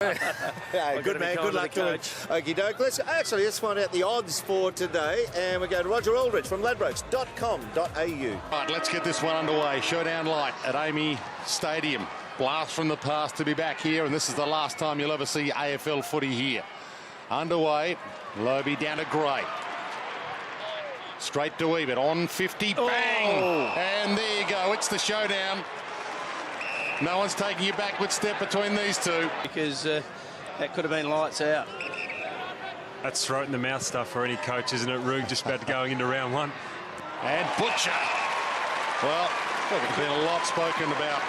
Yeah, good man, good luck to him. Okie doke. Let's find out the odds for today, and we go to Roger Aldrich from ladbrokes.com.au. Right, let's get this one underway. Showdown light at Amy Stadium. Blast from the past to be back here, and this is the last time you'll ever see AFL footy here. Underway, Lobe down to Gray. Straight to Ebert, on 50, bang! Oh. And there you go, it's the showdown. No one's taking a backward step between these two. Because that could have been lights out. That's throat in the mouth stuff for any coach, isn't it? Rug just about going into round one. And Butcher. Well, there's been a lot spoken about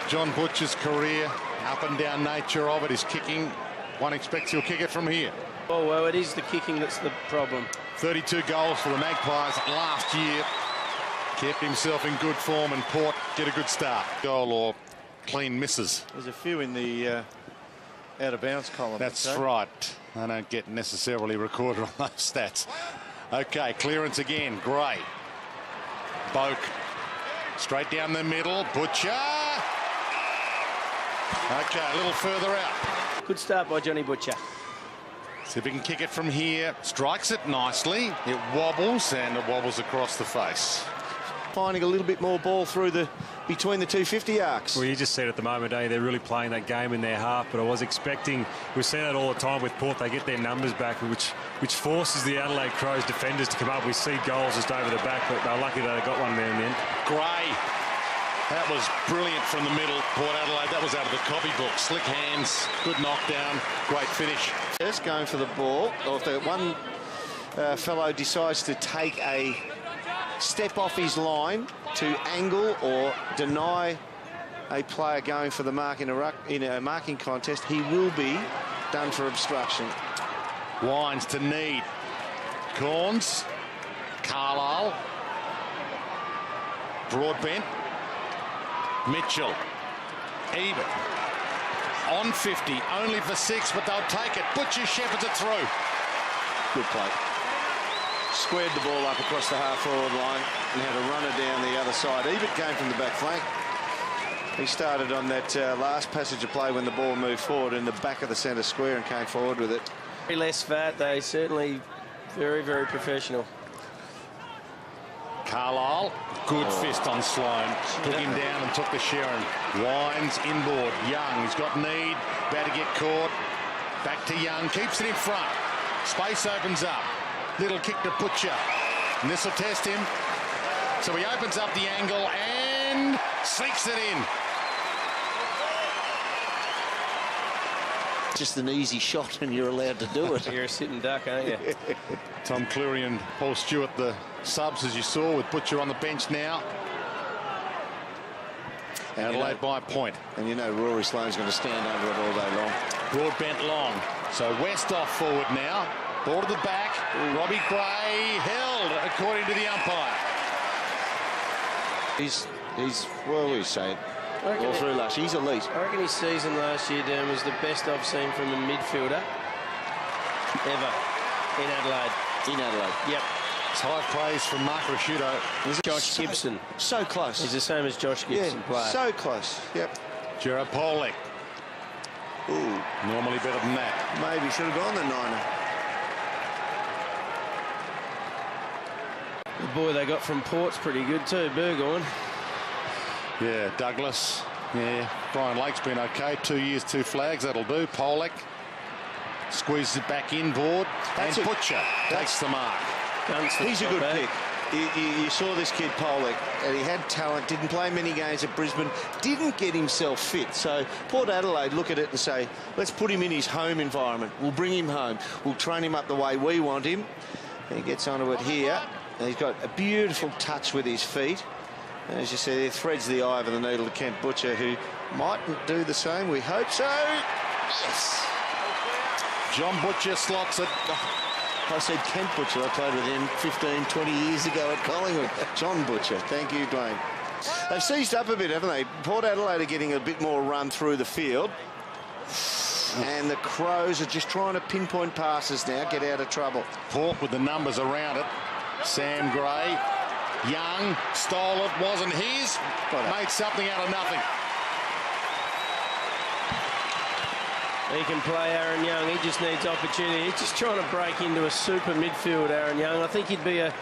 John Butcher's career, up and down nature of it, his kicking. One expects he'll kick it from here. Oh, well, it is the kicking that's the problem. 32 goals for the Magpies last year. Kept himself in good form, and Port get a good start. Goal or clean misses. There's a few in the out-of-bounds column. That's right. They don't get necessarily recorded on those stats. Okay, clearance again. Gray. Boak. Straight down the middle. Butcher. Okay, a little further out. Good start by Johnny Butcher. See if he can kick it from here. Strikes it nicely. It wobbles, and it wobbles across the face. Finding a little bit more ball through between the 250 arcs. Well, you just said at the moment, they're really playing that game in their half, but I was expecting, we've seen that all the time with Port, they get their numbers back, which forces the Adelaide Crows defenders to come up. We see goals just over the back, but they're lucky that they got one there in the end. Gray. That was brilliant from the middle. Port Adelaide, that was out of the copybook. Slick hands, good knockdown, great finish. Just going for the ball, or if the one fellow decides to take a step off his line to angle or deny a player going for the mark in a marking contest, he will be done for obstruction. Wines to Need. Corns. Carlisle. Broadbent. Mitchell. Ebert. On 50. Only for 6, but they'll take it. Butcher shepherds it through. Good play. Squared the ball up across the half-forward line and had a runner down the other side. Ebert came from the back flank. He started on that last passage of play when the ball moved forward in the back of the centre square and came forward with it. Very less fat. They certainly very, very professional. Carlisle, good fist on Sloan. Took him down and took the Sharon. Wines inboard. Young, he's got Need. About to get caught. Back to Young. Keeps it in front. Space opens up. Little kick to Butcher. And this will test him. So he opens up the angle and sinks it in. Just an easy shot and you're allowed to do it. You're a sitting duck, aren't you? Tom Cleary and Paul Stewart, the subs, as you saw, with Butcher on the bench now. Adelaide by a point. And you know Rory Sloane's going to stand under it all day long. Broadbent long. So West off forward now. Ball to the back. Robbie Gray held, according to the umpire. He's well, we say it all through last year. He's elite. I reckon his season last year, Dan, was the best I've seen from a midfielder ever in Adelaide. In Adelaide. Yep. It's high praise from Mark Rasciuto. Josh Gibson. So close. He's the same as Josh Gibson player. So close. Yep. Gerard Polek. Ooh. Normally better than that. Maybe should have gone the niner. The boy they got from Port's pretty good too, Burgoyne. Yeah, Douglas. Yeah, Brian Lake's been okay. 2 years, 2 flags. That'll do. Polek squeezes it back inboard. And Butcher takes the mark. He's a good pick. You saw this kid Polek, and he had talent, didn't play many games at Brisbane, didn't get himself fit. So Port Adelaide look at it and say, let's put him in his home environment. We'll bring him home. We'll train him up the way we want him. And he gets onto it here. And he's got a beautiful touch with his feet. And as you see, he threads the eye of the needle to Kent Butcher, who mightn't do the same. We hope so. Yes. John Butcher slots it. I said Kent Butcher. I played with him 15, 20 years ago at Collingwood. John Butcher. Thank you, Dwayne. They've seized up a bit, haven't they? Port Adelaide are getting a bit more run through the field. And the Crows are just trying to pinpoint passes now, get out of trouble. Port with the numbers around it. Sam Gray. Young stole it, wasn't his. Made something out of nothing. He can play, Aaron Young. He just needs opportunity. He's just trying to break into a super midfield, Aaron Young. I think he'd be a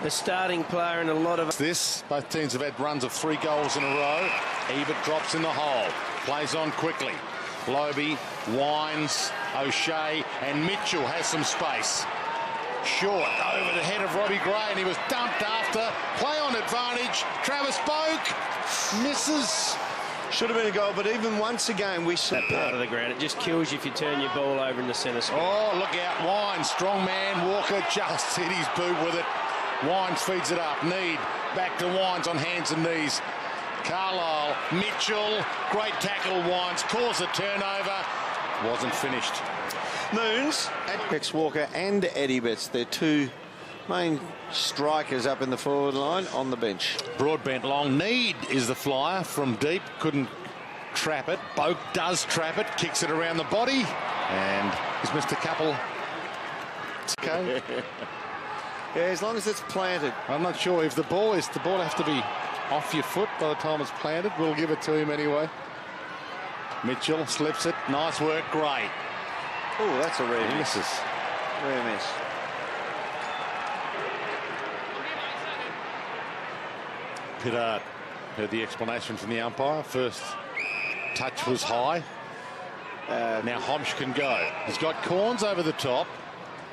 starting player in a lot of... Both teams have had runs of 3 goals in a row. Ebert drops in the hole. Plays on quickly. Lobe, Wines, O'Shea and Mitchell has some space. Short over the head of Robbie Gray, and he was dumped after. Play on advantage. Travis Boak misses. Should have been a goal, but even once again, we saw that part of the ground. It just kills you if you turn your ball over in the centre square. Oh, look out. Wines, strong man. Walker just hit his boot with it. Wines feeds it up. Need back to Wines on hands and knees. Carlisle, Mitchell, great tackle. Wines calls a turnover. Wasn't finished. Moons, Rex Walker and Eddie Betts, their 2 main strikers up in the forward line on the bench. Broadbent long. Need is the flyer from deep. Couldn't trap it. Boak does trap it. Kicks it around the body. And he's missed a couple. Okay. Yeah, as long as it's planted. I'm not sure if the ball have to be off your foot by the time it's planted. We'll give it to him anyway. Mitchell slips it. Nice work. Great. Oh, that's a rare miss. Rare miss. Pittard heard the explanation from the umpire. First touch was high. Now Homsch can go. He's got Corns over the top.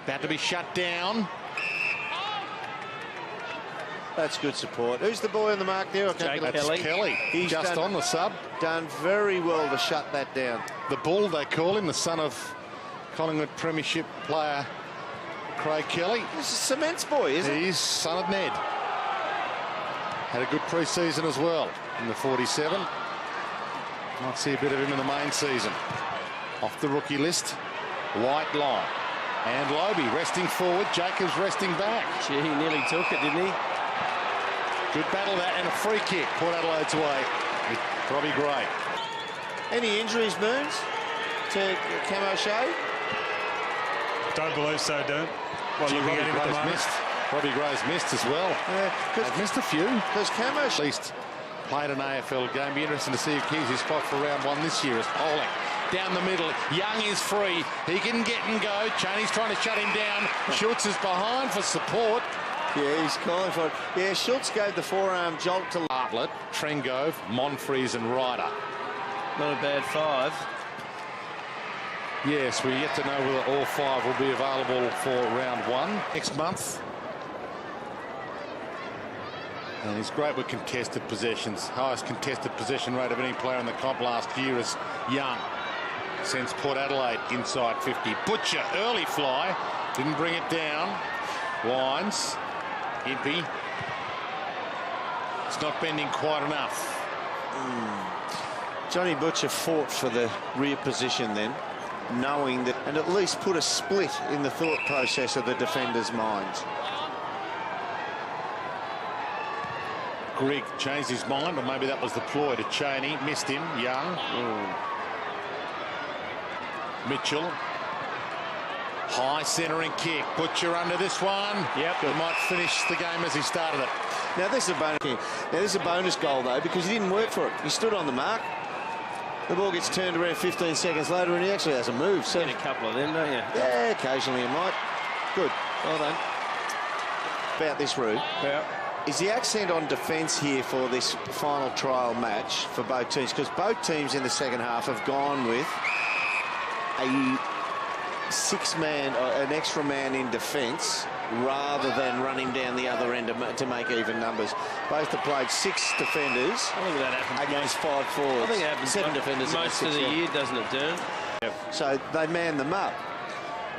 About to be shut down. That's good support. Who's the boy on the mark there? That's Kelly. He's just on the sub. Done very well to shut that down. The Bull, they call him, the son of Collingwood Premiership player Craig Kelly. This is Cement's boy, isn't he? He's son of Ned. Had a good pre-season as well in the 47. Might see a bit of him in the main season. Off the rookie list, White line. And Lobe resting forward, Jacobs resting back. Gee, he nearly took it, didn't he? Good battle that, and a free kick. Port Adelaide's way. Robbie Gray. Any injuries, Moons, to Cam O'Shea? Don't believe so, don't. Well, Robbie Gray's missed. Robbie Gray's missed as well. They've missed a few. Because Cam O'Shea... At least played an AFL game. Be interesting to see if keeps his spot for round 1 this year as Pollock. Down the middle, Young is free. He can get and go. Chaney's trying to shut him down. Schultz is behind for support. Yeah, he's calling for it. Yeah, Schultz gave the forearm jolt to Bartlett, Trengove, Monfries and Ryder. Not a bad 5. Yes, we're yet to know whether all 5 will be available for round 1 next month. And he's great with contested possessions. Highest contested possession rate of any player in the comp last year is Young. Sends Port Adelaide inside 50. Butcher, early fly. Didn't bring it down. Wines. Impey. It's not bending quite enough. Johnny Butcher fought for the rear position then, knowing that, and at least put a split in the thought process of the defenders' minds. Grigg changed his mind, or maybe that was the ploy to Chaney. Missed him. Young. Mitchell. High centering kick. Butcher under this one. Yep. He might finish the game as he started it. Now this is a bonus. Now this is a bonus goal though, because he didn't work for it. He stood on the mark. The ball gets turned around 15 seconds later, and he actually hasn't moved. So get a couple of them, don't you? Yeah, occasionally you might. Good. Well done. About this, Roo. Yeah. Is the accent on defence here for this final trial match for both teams? Because both teams in the second half have gone with a 6-man, an extra man in defence, rather than running down the other end to make even numbers. Both have played 6 defenders against 5 forwards. I think it happens 7 defenders most of the year, doesn't it, Dern? Yep. So they man them up.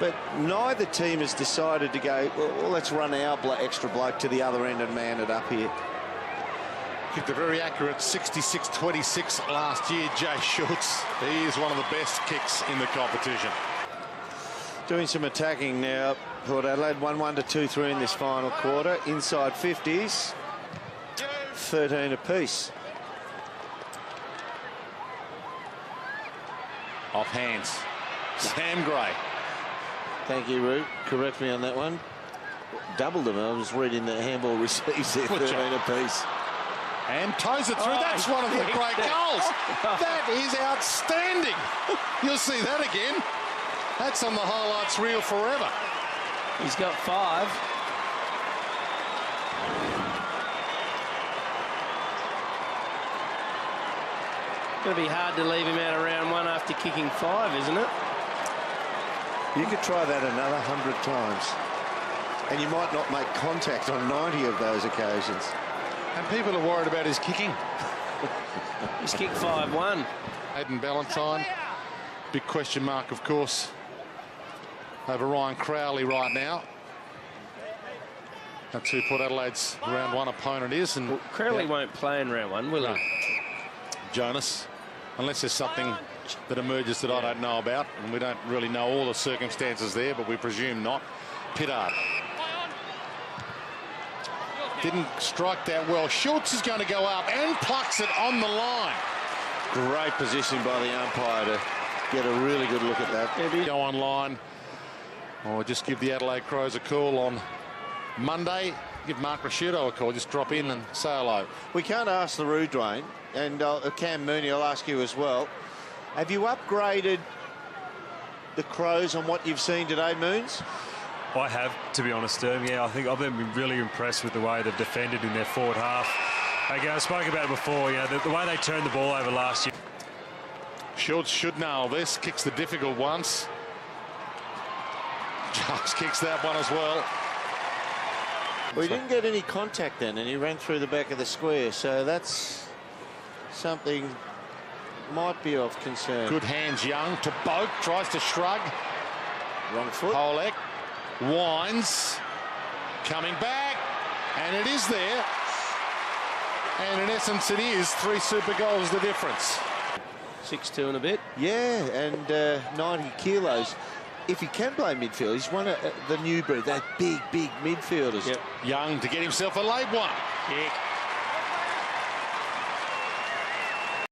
But neither team has decided to go, well, let's run our extra bloke to the other end and man it up here. Kicked a very accurate 66-26 last year, Jay Schultz. He is one of the best kicks in the competition. Doing some attacking now. Port Adelaide 1-1 to 2-3 in this final quarter. Inside 50s, 13 apiece. Off hands. Sam Gray. Thank you, Root. Correct me on that one. Doubled them. I was reading the handball receives there, 13 apiece. And toes it through. That's one of the great goals. That is outstanding. You'll see that again. That's on the highlights reel forever. He's got 5. Going to be hard to leave him out of round 1 after kicking 5, isn't it? You could try that another 100 times. And you might not make contact on 90 of those occasions. And people are worried about his kicking. He's kicked 5-1. Hayden Ballantyne. Big question mark, of course, over Ryan Crowley right now. That's who Port Adelaide's round 1 opponent is. And well, Crowley won't play in round 1, will he? Jonas, unless there's something that emerges that I don't know about, and we don't really know all the circumstances there, but we presume not. Pittard didn't strike that well. Schultz is going to go up and plucks it on the line. Great position by the umpire to get a really good look at that. Go online or just give the Adelaide Crows a call on Monday. Give Mark Rasciuto a call. Just drop in and say hello. We can't ask the Roo, Dwayne, and Cam Mooney, I'll ask you as well. Have you upgraded the Crows on what you've seen today, Moons? I have, to be honest, yeah, I think I've been really impressed with the way they've defended in their forward half. Again, I spoke about it before, you know, the way they turned the ball over last year. Schultz should nail this. Kicks the difficult ones. Jacques kicks that one as well. Well, he didn't get any contact then, and he ran through the back of the square, so that's something might be of concern. Good hands, Young, to Boak, tries to shrug. Wrong foot. Polek winds, coming back, and it is there. And in essence, it is 3 super goals the difference. 6-2 and a bit. Yeah, and 90 kilos. If he can play midfield, he's one of the new breed, that big midfielders. Yep. Young to get himself a late one. Kick.